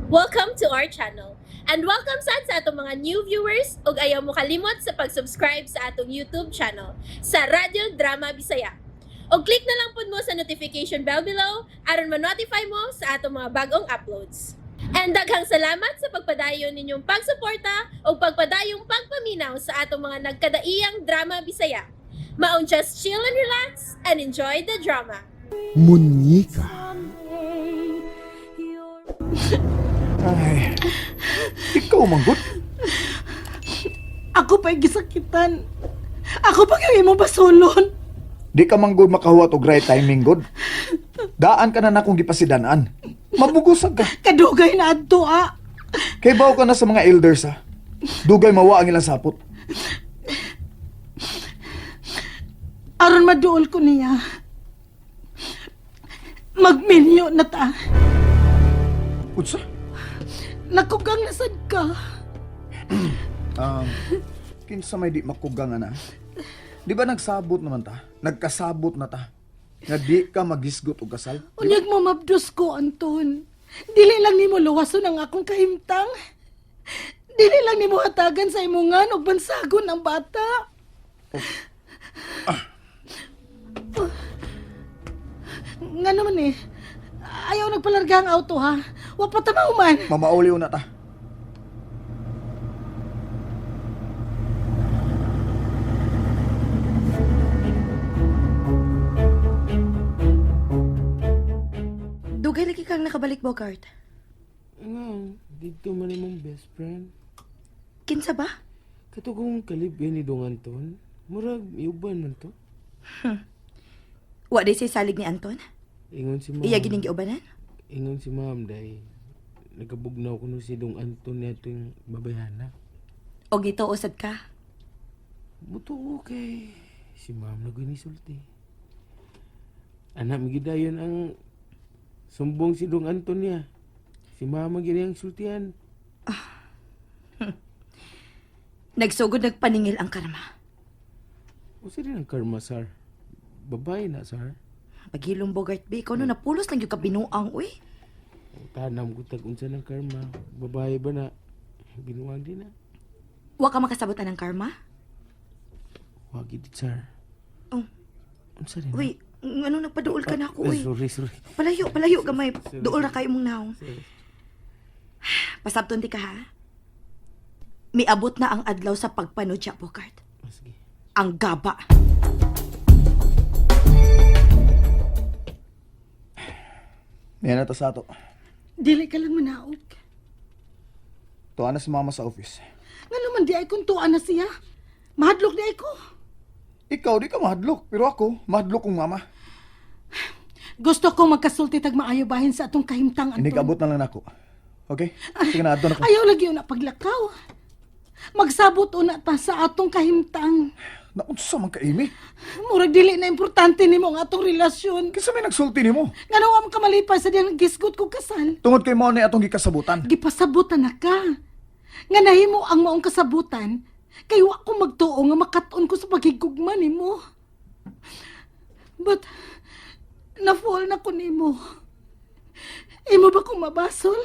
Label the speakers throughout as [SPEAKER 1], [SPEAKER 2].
[SPEAKER 1] Welcome to our channel. And welcome sa atong mga new viewers ug ayaw mo kalimot sa pag-subscribe sa atong YouTube channel sa Radio Drama Bisaya. O click na lang pud mo sa notification bell below aron ma-notify mo sa atong mga bagong uploads. And daghang salamat sa pagpadayon ninyong pagsuporta o pagpadayong pagpaminaw sa atong mga nagkadaiyang Drama Bisaya. Maong just chill and relax and enjoy the drama.
[SPEAKER 2] Munyika. Ay, ikaw manggut.
[SPEAKER 3] Ako pa'y gisakitan. Ako pa yung imong basulon.
[SPEAKER 2] Di ka manggod makahuwat og right timing god. Daan ka na nakong gipasidanan. Mabugusag ka.
[SPEAKER 3] Kadugay na adto
[SPEAKER 2] Kay bawo ka na sa mga elders ha. Dugay mawa ang ilang sapot.
[SPEAKER 3] Aron maduol ko niya. Magminyo na ta.
[SPEAKER 2] Utsa?
[SPEAKER 3] Nakugang nasad ka.
[SPEAKER 2] Kinsa may di makugang na. Di ba nagsabot naman ta? Nagkasabot na ta. Nga di ka magisgot og kasal.
[SPEAKER 3] Unyag mo mabdos ko, Anton. Dili lang nimo luwason ang akong kahimtang. Dili lang nimo hatagan sa imungan og bansagon ang bata. Nga naman ayaw nagpalarga ang auto ha. Wa pa tamahuman.
[SPEAKER 2] Mamauliw na ta.
[SPEAKER 4] Dugay lagi kang nakabalik, Bogart.
[SPEAKER 5] Nga, dito man imong best friend.
[SPEAKER 4] Kinsa ba?
[SPEAKER 5] Katugong kalibyan ni Dong Anton. Murag, iuban man to.
[SPEAKER 4] Wa day say salig ni Anton?
[SPEAKER 5] Ingon si ma'am.
[SPEAKER 4] Iya gining giubanan?
[SPEAKER 5] Ingon si ma'am, day. Nagabugnaw ko no si Dong Anton niya yung babayana.
[SPEAKER 4] O gito usad ka?
[SPEAKER 5] Buto okay. Si ma'am nagunisulti. Anak, magidayon ang sumbong si Dong Anton niya. Si mama gini ang sultihan.
[SPEAKER 4] Nagsugod nagpaningil ang karma.
[SPEAKER 5] O sila ang karma, sir. Babae na, sir.
[SPEAKER 4] Paghilom, Bogart B. Ikaw no napulos lang yung kabinuang, uy.
[SPEAKER 5] Tanam ko tag-unsa ng karma. Babae ba na? Binuwang din na.
[SPEAKER 4] Wa ka makasabutan ng karma?
[SPEAKER 5] Wag it, sir.
[SPEAKER 4] Oh.
[SPEAKER 5] Unsa rin?
[SPEAKER 4] Uy, ano nagpaduol ka na ako, uy.
[SPEAKER 5] Sorry.
[SPEAKER 4] Palayo, gamay.
[SPEAKER 5] Sorry.
[SPEAKER 4] Duol na kayo mong naong.
[SPEAKER 5] Sorry.
[SPEAKER 4] Pasabton di ka, ha? Miabot na ang adlaw sa pagpanudya, Bogart.
[SPEAKER 5] Sige.
[SPEAKER 4] Ang gaba.
[SPEAKER 2] Yan na ta sa ato.
[SPEAKER 3] Dili ka lang manaog.
[SPEAKER 2] Tuwa na si mama sa office.
[SPEAKER 3] Nga naman di ay kung tuan na siya. Mahadlok di ay ko.
[SPEAKER 2] Ikaw di ka mahadlok. Pero ako, mahadlok kong mama.
[SPEAKER 3] Gusto ko magkasulti tag maayo bahin sa atong kahimtang, Anton.
[SPEAKER 2] Inigabot na lang ako. Okay? Sige na, ato na ko.
[SPEAKER 3] Ayaw lagi na paglakaw. Magsabot una ta sa atong kahimtang.
[SPEAKER 2] Naunsa man ka, Amy?
[SPEAKER 3] Murag dili na importante nimo ang atong relasyon.
[SPEAKER 2] Kinsa may nagsulti nimo?
[SPEAKER 3] Nga nawa mo kamalipay sa diyang gisgot ko kasal.
[SPEAKER 2] Tungod kay mo ni atong gikasabutan.
[SPEAKER 3] Gipasabutan na ka. Nga nahimo ang maong kasabutan. Kay wa ko magtuo nga makaton ko sa paghigugma nimo. But, na-fall na ko nimo. Imo ba kong mabasol?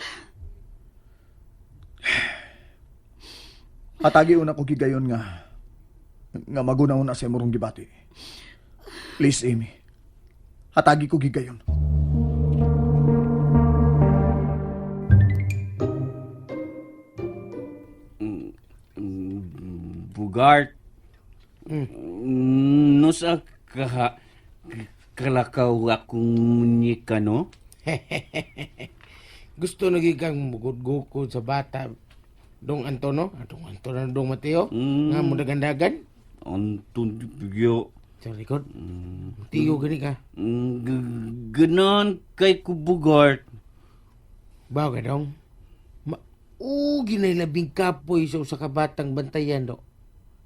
[SPEAKER 2] Atagi una ko gigayon nga magunaw na sa imong gibati. Please, Amy. Hatagi ko gigayon.
[SPEAKER 6] Bogart. No sa kalakaw akong munyika, no?
[SPEAKER 5] Gusto nagiging mugod-gukod sa bata. Dong Antono? Dong Antono na Dong Mateo? Nga mo dagan-dagan?
[SPEAKER 6] Anton Bigyo.
[SPEAKER 5] Sa likod? Tiyo gani ka.
[SPEAKER 6] Ganon kay ko, Bogart.
[SPEAKER 5] Bawa ka dong? Ginay labing kapoy sa usa ka batang bantayan do.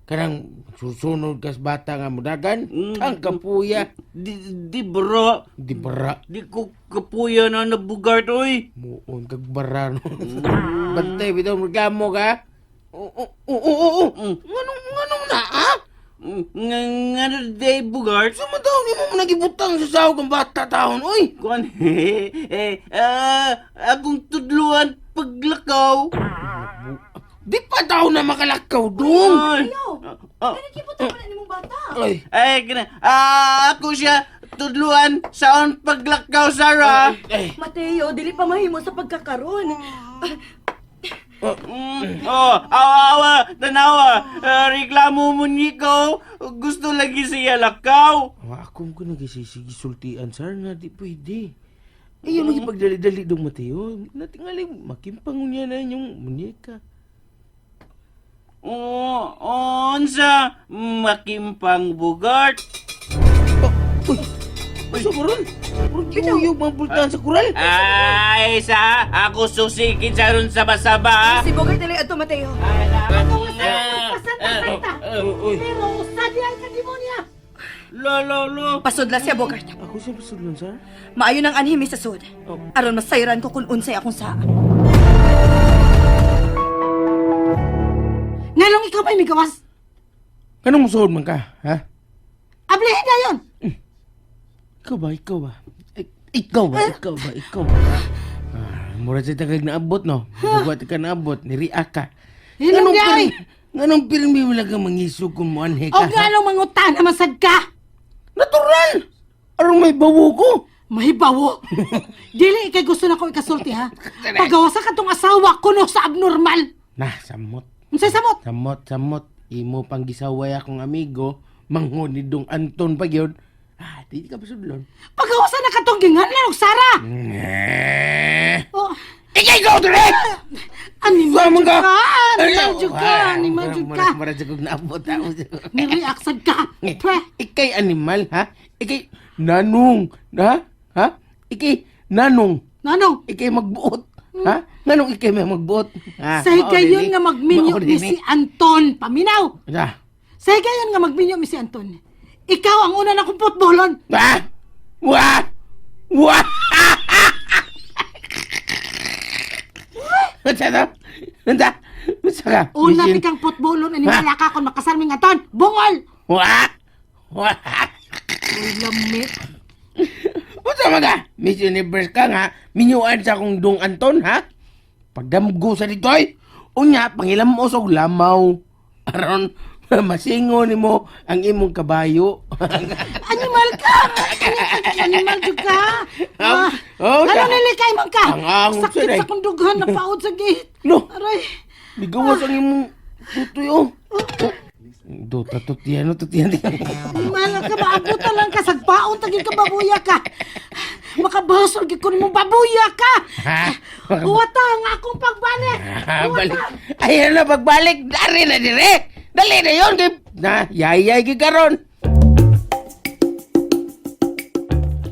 [SPEAKER 5] Kanang susunod kas bata nga mudagan, ang kapuya.
[SPEAKER 6] Di bara.
[SPEAKER 5] Di bara.
[SPEAKER 6] Di ko kapuya na na, Bogart, oy.
[SPEAKER 5] Muon kag bara no. Bantay bitaw magamo ka. Oo. Nganong na ah?
[SPEAKER 6] Nga day, Bogart.
[SPEAKER 5] Sumadaw ni mo nagibutang sa sahog ang bata taon, oy!
[SPEAKER 6] Kuan, akong tudluan pag makalakaw.
[SPEAKER 5] Di pa tao na makalakaw, dong!
[SPEAKER 6] Ay,
[SPEAKER 4] Kipot naman na nimong bata.
[SPEAKER 5] Ay,
[SPEAKER 6] ako siya tudluan saon paglakaw, Sarah.
[SPEAKER 5] ay,
[SPEAKER 4] Mateo, dili pa mahimo sa pagkakaroon.
[SPEAKER 6] Awa, tanawa. Reklamo mo niko. Gusto lagi siya lakaw.
[SPEAKER 5] akong ko nagisisultian, sir, nga di pwede. Ayun lagi pagdali-dali dong, Mateo. Natingali, makimpang niya na yung munyeka.
[SPEAKER 6] Unsa makimpang bugart.
[SPEAKER 5] Masa kural? Bitaw yung mga pultahan sa kural.
[SPEAKER 6] Ay, ako susikin sa ron saba-saba.
[SPEAKER 4] Si Bogart nila ato, Mateo.
[SPEAKER 5] Uy,
[SPEAKER 3] Pero sadi ay ka demonya.
[SPEAKER 6] Lo.
[SPEAKER 4] Pasudla siya, Bogart.
[SPEAKER 5] ako siya pasulun, sir.
[SPEAKER 4] Maayo ng anhim sa sud.
[SPEAKER 5] Oh.
[SPEAKER 4] Aron masayran ko kung unsay akong saa.
[SPEAKER 3] Nganong ikaw may migawas?
[SPEAKER 5] Kanong musuhod man ka, ha?
[SPEAKER 3] Ablihin na yun.
[SPEAKER 5] Ikaw ba? Ikaw ba? Mura siya tagag naabot, no? Buwat ka naabot, niriya ka.
[SPEAKER 3] Hilong di ay.
[SPEAKER 5] Nganong pirmi wala ka mangisog kung muanhe
[SPEAKER 3] O
[SPEAKER 5] ka, ha?
[SPEAKER 3] nganong mangutana masad ka?
[SPEAKER 5] Natural! Arong may bawo ko.
[SPEAKER 3] Mahibawo. Dili ikay gusto na ko ikasulti ha. Pagawa sa katong asawa kuno sa abnormal.
[SPEAKER 5] Nah, samot.
[SPEAKER 3] Unsay samot?
[SPEAKER 5] Samot. Imo pang gisaway akong amigo, manghunidong Anton pa yun. Di ka pasudlon.
[SPEAKER 3] Pagawa sa nakatong gingan na Sara. Oh,
[SPEAKER 5] Ikay ko, direct!
[SPEAKER 3] animal
[SPEAKER 5] Sama
[SPEAKER 3] jud
[SPEAKER 5] ka.
[SPEAKER 3] ka. Animal jud ka.
[SPEAKER 5] Mara sa kong naabot ako.
[SPEAKER 3] Niriak sad ka. Pwe.
[SPEAKER 5] Ikay animal, ha? Ikay nanong, ha? Ha? Ikay nanong.
[SPEAKER 3] Nanong,
[SPEAKER 5] Ikay magbuot. Ha? Nanong ikay may magbuot. Ha?
[SPEAKER 3] say gayon nga magminyo
[SPEAKER 5] Mao
[SPEAKER 3] ni
[SPEAKER 5] din
[SPEAKER 3] si Anton. Paminaw.
[SPEAKER 5] Ha?
[SPEAKER 3] Say gayon nga magminyo ni si Anton. Ikaw ang una na kong putbolon.
[SPEAKER 5] Ha? Wah! Wah! Masa na? Masa ka?
[SPEAKER 3] Una
[SPEAKER 5] Misin?
[SPEAKER 3] pikang putbolon ani wala ka kon makasarming Anton. Bungol.
[SPEAKER 5] Wah! Wah!
[SPEAKER 3] Uy, lami.
[SPEAKER 5] Masa mga? Miss Universe ka nga, minyuan sa akong Dong Anton, ha? Pagdamgo sa ditoy, unya, pangilam mo sa lamaw. Aron, masingo ni mo ang imong kabayo.
[SPEAKER 3] Animal ka. Animal jud ka. Ah,
[SPEAKER 5] Oh,
[SPEAKER 3] ano
[SPEAKER 5] siya.
[SPEAKER 3] nilikay man ka?
[SPEAKER 5] Ang ahong
[SPEAKER 3] Sakit
[SPEAKER 5] siya,
[SPEAKER 3] sa kong dughan na paod sa gate.
[SPEAKER 5] No,
[SPEAKER 3] Aray.
[SPEAKER 5] bigawas ang imong tutoy, oh. Do, tututian.
[SPEAKER 3] Mana ka maabutan lang ka sagpaon tagig ka babuya ka. Makabasol gid ko nimo babuya ka.
[SPEAKER 5] Ha?
[SPEAKER 3] Uwata nga akong pagbalik.
[SPEAKER 5] Balik. Ayan na, pagbalik. Dari na dire. Dali na yun. Na, yayay gikaron.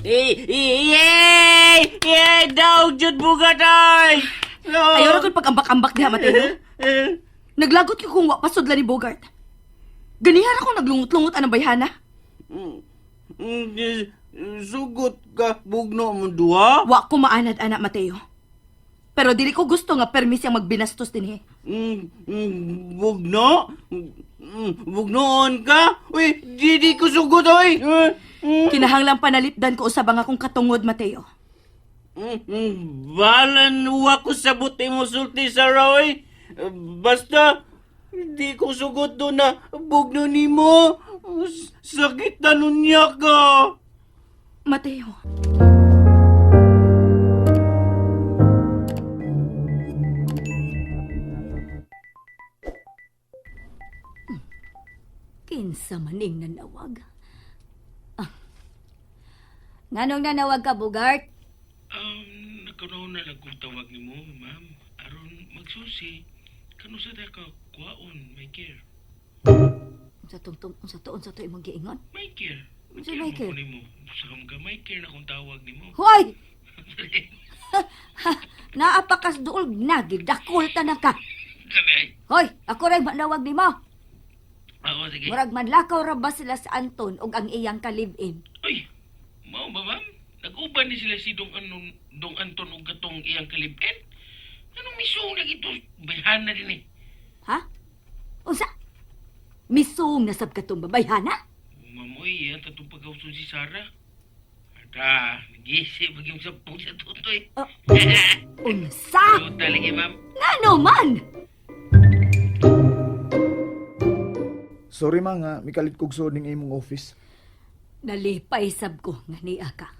[SPEAKER 6] Yay! Daw, Jud Bugatoy!
[SPEAKER 4] Ayaw na kung pag-ambak-ambak diha, Mateo. Naglagot ko kung wa pasudla ni Bogart. Ganihan ako naglungot-lungot anang bayhana.
[SPEAKER 6] Sugot ka, bugno mo duha?
[SPEAKER 4] Wa ko maanad, anak Mateo. Pero dili ko gusto nga permis yang magbinastos din
[SPEAKER 6] Bugno? Bugnoon ka? Uy, di ko sugot, oy!
[SPEAKER 4] Kinahanglang panalipdan ko usab ang akong katungod, Mateo.
[SPEAKER 6] Balan wa ko sabot mo sulti sa Roy. Basta, di ko sugot doon na bugno ni mo. Sakit na nun niya ka.
[SPEAKER 4] Mateo.
[SPEAKER 7] Kinsa maning nanawag? Nganong nanawag ka, Bogart?
[SPEAKER 5] Nagkaroon na lang kong tawag ni mo, ma'am. Aron magsusi. Kano sa ka kuwaon, may care.
[SPEAKER 7] Unsa to imong giingon?
[SPEAKER 5] May care.
[SPEAKER 7] Unsa may care?
[SPEAKER 5] Mo. Sa mga may care na kong tawag ni mo.
[SPEAKER 7] Hoy! Naapakas duol nagidakol tanan ka.
[SPEAKER 5] Sanay.
[SPEAKER 7] Hoy, ako ray manawag nimo.
[SPEAKER 5] Ako, sige.
[SPEAKER 7] Murag manlakaw ra ba sila sa Anton ug ang iyang kalib-in?
[SPEAKER 5] Uy, mao ba, ma'am? Nag-uban ni sila si Dong Anton ug gatong iyang kalibin. Anong misong lagi ito? Bayhan na din eh.
[SPEAKER 7] Ha? Unsa? Misong nasab ka tong babayhana?
[SPEAKER 5] Mamoy, yan tatong pag-awso si Sarah. Ada, nag-isip, maging sapong sa tutoy.
[SPEAKER 7] Unsa?
[SPEAKER 5] Pero talaga, ma'am.
[SPEAKER 7] Na
[SPEAKER 4] Ikaw man!
[SPEAKER 2] Sorry ma nga, mikalit kog sod ning imong office.
[SPEAKER 4] Nalipay sab ko nga niya ka.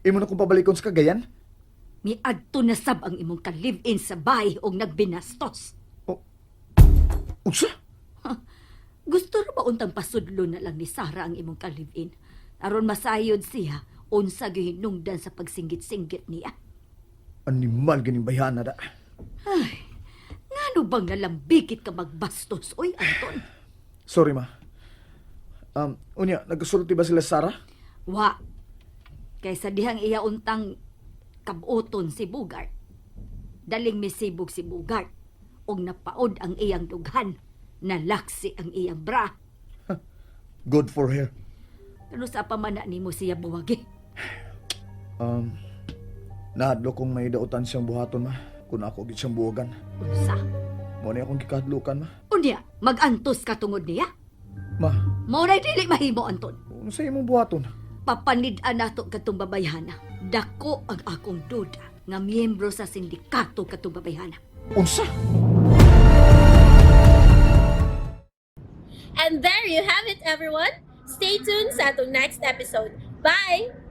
[SPEAKER 2] Imo na kong pabalikon sa Cagayan?
[SPEAKER 4] Miadto na sab ang imong ka-live-in sa bahay og nagbinastos.
[SPEAKER 2] Unsa?
[SPEAKER 4] Gusto ra ba untang pasudlo na lang ni Sarah ang imong ka-live-in? Aron masayod siya, unsa gihinungdan sa pagsinggit-singgit niya.
[SPEAKER 2] Animal ganing bayhana da.
[SPEAKER 4] Ay, ngano bang nalambikit ka magbastos, oy Anton?
[SPEAKER 2] Sorry ma. Unya, nagkasulti ba sila sa Sarah?
[SPEAKER 4] Wa. Kaysa dihang iya untang kabuoton si Bugart. Daling misibog si Bugart. Og napaod ang iyang dughan. Nalaksi ang iyang bra.
[SPEAKER 2] Good for her.
[SPEAKER 4] Ano sa pamana ni mo siya buwagi?
[SPEAKER 2] Nahadlo kong may dautan siyang buhaton ma. Kung ako gid siyang buwagan.
[SPEAKER 4] Unsa?
[SPEAKER 2] Mo na akong gikadlukan ma.
[SPEAKER 4] Unya, magantos ka tungod niya?
[SPEAKER 2] Ma,
[SPEAKER 4] Mao na dili mahimo, Anton.
[SPEAKER 2] ano sa imong buhaton?
[SPEAKER 4] Papanid-an nato katong babayhana. Dako ang akong duda nga miyembro sa sindikato katong babayhana.
[SPEAKER 2] Unsa?
[SPEAKER 1] And there you have it, everyone. Stay tuned sa atong next episode. Bye!